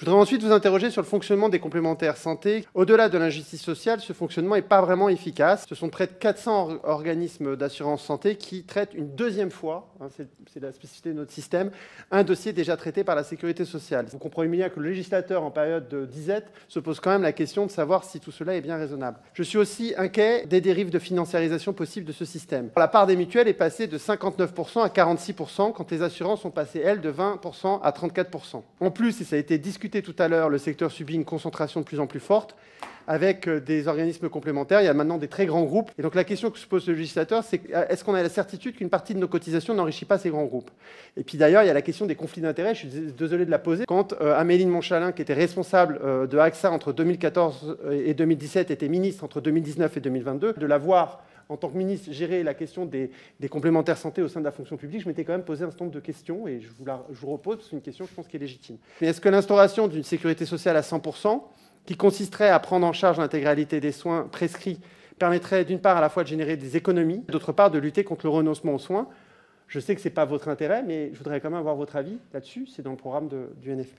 Je voudrais ensuite vous interroger sur le fonctionnement des complémentaires santé. Au-delà de l'injustice sociale, ce fonctionnement n'est pas vraiment efficace. Ce sont près de 400 organismes d'assurance santé qui traitent une deuxième fois, c'est la spécificité de notre système, un dossier déjà traité par la sécurité sociale. Vous comprenez bien que le législateur, en période de disette, se pose quand même la question de savoir si tout cela est bien raisonnable. Je suis aussi inquiet des dérives de financiarisation possibles de ce système. La part des mutuelles est passée de 59% à 46%, quand les assurances sont passées, elles, de 20% à 34%. En plus, et ça a été discuté tout à l'heure, le secteur subit une concentration de plus en plus forte avec des organismes complémentaires. Il y a maintenant des très grands groupes. Et donc la question que se pose le législateur, c'est est-ce qu'on a la certitude qu'une partie de nos cotisations n'enrichit pas ces grands groupes? Et puis d'ailleurs, il y a la question des conflits d'intérêts. Je suis désolé de la poser. Quand Améline Montchalin, qui était responsable de AXA entre 2014 et 2017, était ministre entre 2019 et 2022, de la voir en tant que ministre, gérer la question des complémentaires santé au sein de la fonction publique, je m'étais quand même posé un certain nombre de questions et je vous repose, parce que c'est une question, je pense, qui est légitime. Mais est-ce que l'instauration d'une sécurité sociale à 100%, qui consisterait à prendre en charge l'intégralité des soins prescrits, permettrait d'une part à la fois de générer des économies, d'autre part de lutter contre le renoncement aux soins? Je sais que ce n'est pas votre intérêt, mais je voudrais quand même avoir votre avis là-dessus. C'est dans le programme du NFP.